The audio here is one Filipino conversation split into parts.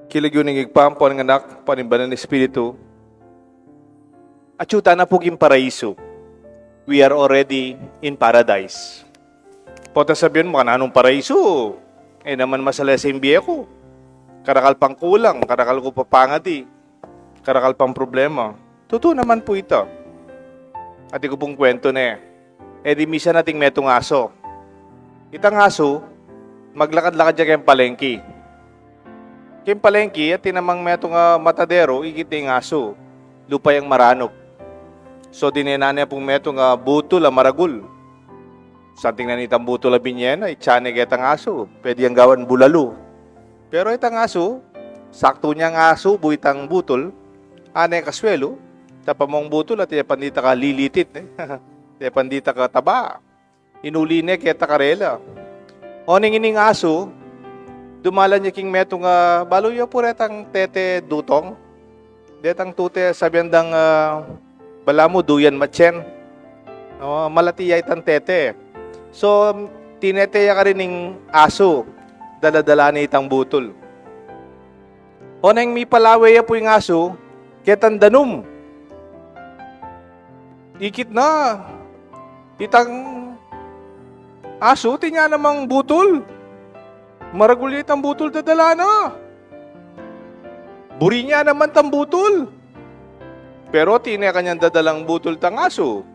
Kilig yung igpam, po ng anak, panimbanan ng Espiritu. At yuta na po yung paraiso. We are already in paradise. Pota sabihin mo, anong paraiso? Eh naman masala sa imbiya ko. Karakal pang kulang, karakal ko papangati. Karakal pang problema. Totoo naman po ito. At ko pong kwento na eh. Di misa nating metong aso. Itang aso, maglakad-lakad dyan kayong palengki. Kayong palengki at tinamang metong matadero, ikiting aso. Lupa yung maranok. So dinenanya pong metong butol, maragul. Something na nitang butol na binyen, ay tiyane kitang aso. Pwede yung gawan bulalo. Pero itang aso, sakto niyang aso, buitang butol, anay kaswelo, tapamong butol at pandita ka lilitit. Pandita ka taba. Inuli niya kita karela. Oning ining aso, dumalan niya king metong balo yo po retang tete dutong. Detang tute sabiandang balamo duyan matchen. Malatiyay tan tete. So, tineteya ka rin ng aso. Daladala ni itang butol. Oneng mi palaway po yung aso, ketan danum. Ikit na. Itang aso, tinya namang butol. Maragulit ang butol dadala na. Buri niya naman tang butol. Pero tinya kanyang dadalang butol tang aso.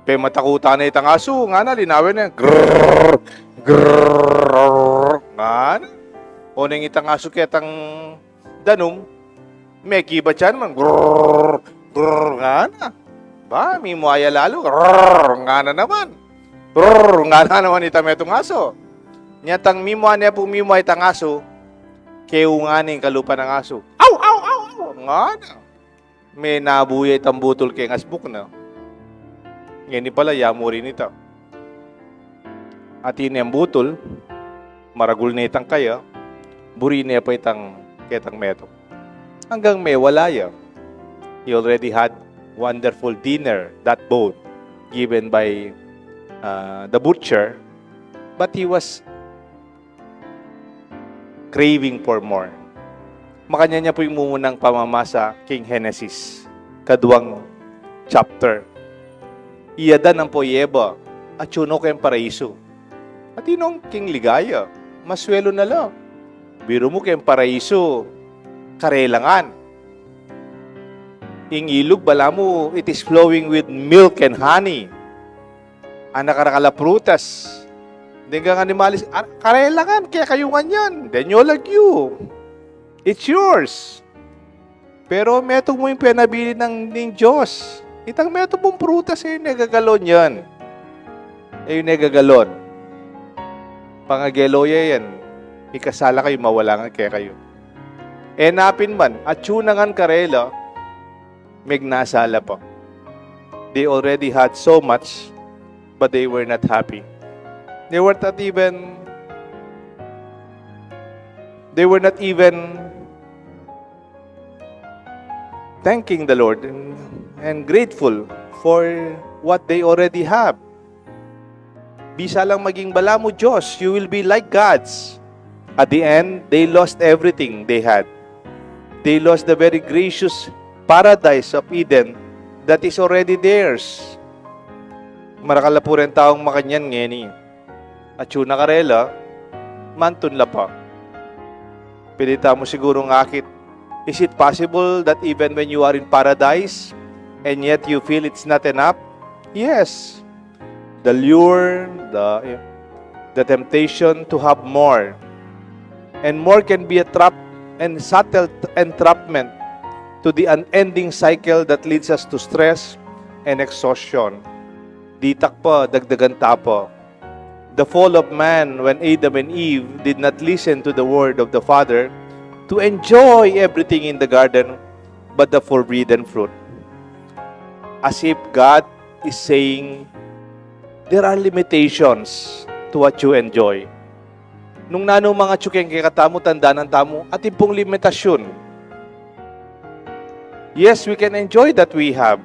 Pe matakutan na itang aso, nga na, linawin na, grrrr, grrrr, nga na. O nang itang aso kitang danong, may kiba dyan man, grrrr, grrrr, nga na. Ba, may muaya lalo, grrrr, nga na naman. Grrrr, nga na naman itang metong aso. Nyatang mimuha niya po mimuha itang aso, keunganing kalupa ng aso. Aw, aw, aw, aw, nga na. May nabuya itang butol kay asbuk na. Ngayon pala, yamo rin ito. At ini ang butol, maragul na itang kaya, buri niya pa itang ketang meto. Hanggang may wala ya. He already had wonderful dinner, that bone, given by the butcher, but he was craving for more. Makanya niya po yung mumunang pamamasa King Genesis, kaduwang chapter. Iyadan ang poyeba at chuno kayong paraiso. At inong king ligaya, maswelo na lang. Biro mo kayong paraiso, karelangan. Ing ilog, bala mo, it is flowing with milk and honey. Anakarakala prutas. Hindi nga animalis, karelangan, kaya kayungan yan. Then you lagyo. It's yours. Pero metong mo yung pinabili ng Diyos. Itang meto pong prutas ay nagagalon yan. Ay nagagalon. Pangageloya yan. Ikasala kayo, mawala nga kaya kayo. Napin man, at yunangan karela, mignasala pa. They already had so much, but they were not happy. They were not even thanking the Lord and grateful for what they already have. Bisa lang maging bala mo, Diyos, you will be like gods. At the end, they lost everything they had. They lost the very gracious paradise of Eden that is already theirs. Marakala po rin taong makanyan ngeni. At yun nakarela, mantun la pa. Pinita mo siguro ng akit. Is it possible that even when you are in paradise, and yet you feel it's not enough? Yes. The lure, the temptation to have more. And more can be a trap and subtle entrapment to the unending cycle that leads us to stress and exhaustion. Ditak pa, dagdagan tapa. The fall of man when Adam and Eve did not listen to the word of the Father to enjoy everything in the garden but the forbidden fruit. As if God is saying, there are limitations to what you enjoy. Nung nano mga tsukeng kay katamo, tandaan ng tamo, at pong limitasyon. Yes, we can enjoy that we have.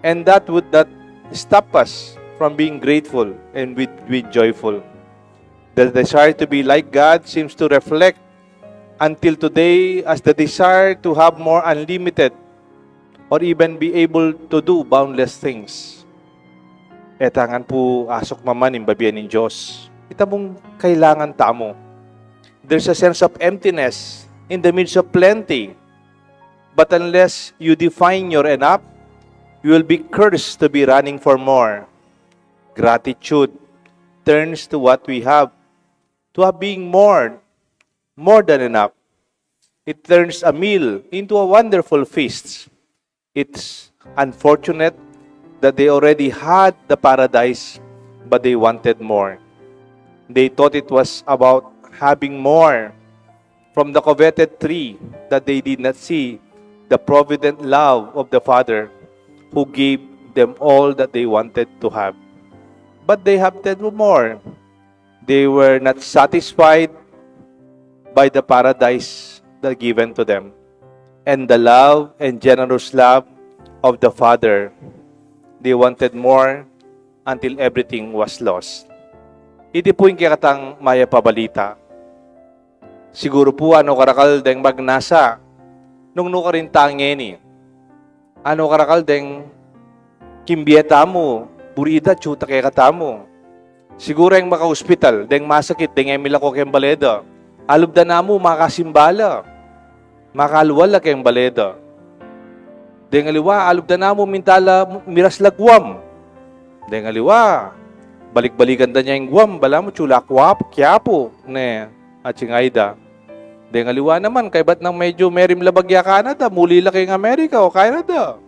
And that would not stop us from being grateful and be joyful. The desire to be like God seems to reflect until today as the desire to have more unlimited or even be able to do boundless things. Etangan po asok maman imbabian ng Diyos. Ita mong kailangan tamo. There's a sense of emptiness in the midst of plenty. But unless you define your enough, you will be cursed to be running for more. Gratitude turns to what we have, to have being more than enough. It turns a meal into a wonderful feast. It's unfortunate that they already had the paradise, but they wanted more. They thought it was about having more from the coveted tree, that they did not see the provident love of the Father who gave them all that they wanted to have. But they have more. They were not satisfied by the paradise that given to them and the love and generous love of the Father. They wanted more until everything was lost. Iti po yung kikatang maya pabalita. Siguro po ano karakal deng magnasa nung nuka rin tangeni. Ano karakal deng kimbieta mo, burida chuta kay katamo. Siguro yung maka-hospital, deng masakit, deng emila ko kayong baleda. Alubda na mo, makasimbala. Makalwala kayong baleda. Deng aliwa, alubda na mo, mintala, miras lagwam. Deng aliwa, balik-balikan da niya yung guwam, bala mo, chula, kwap, kyapo, ne, at singayda. Deng aliwa naman, kay ba't nang medyo merim labagya Canada, muli laki ng Amerika o Canada.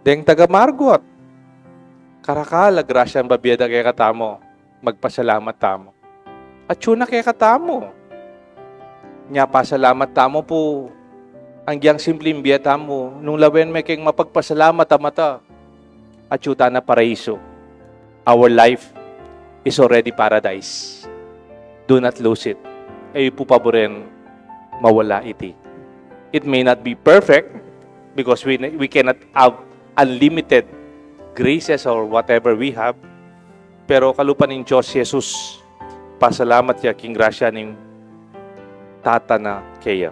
Deng taga Margot. Karakala, grasya ang babiyada kay katamo. Magpasalamat tamo. At yun kay katamo. Nya pasalamat tamo po, ang giyang simpleng biyata mo, nung lawen may kayong mapagpasalamat amata, at yuta na paraiso. Our life is already paradise. Do not lose it. Ay po paboren, mawala iti. It may not be perfect because we cannot have unlimited graces or whatever we have. Pero kalupan ng Diyos, Jesus, pasalamat ya king grasya ng tata na kaya.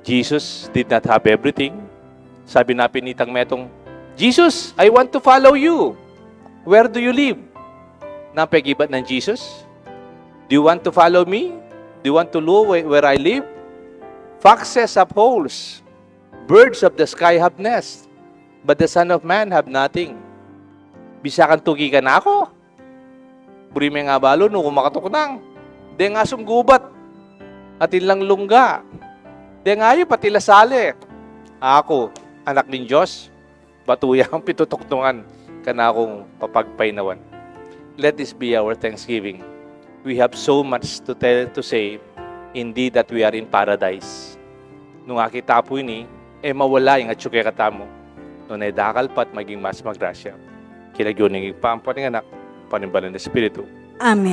Jesus did not have everything. Sabi na pinitang metong, Jesus, I want to follow you. Where do you live? Napagibat ng Jesus? Do you want to follow me? Do you want to know where I live? Foxes have holes. Birds of the sky have nests. But the Son of Man have nothing. Bisa kan tugi ka na ako. Buri may nga balo no kumakatok nang. De nga sumgubat. At ilang lungga. De nga yun pati lasale. Ako, anak ng Diyos, batuyang pitutoktungan ka na akong papagpainawan. Let this be our thanksgiving. We have so much to tell, to say, indeed that we are in paradise. Nung akita po ini, mawala yung atsuke katamo. Nung naidakal pat maging mas magrasya. Kinagyoning ipampan ng anak, panimbalan ng Espiritu. Amen.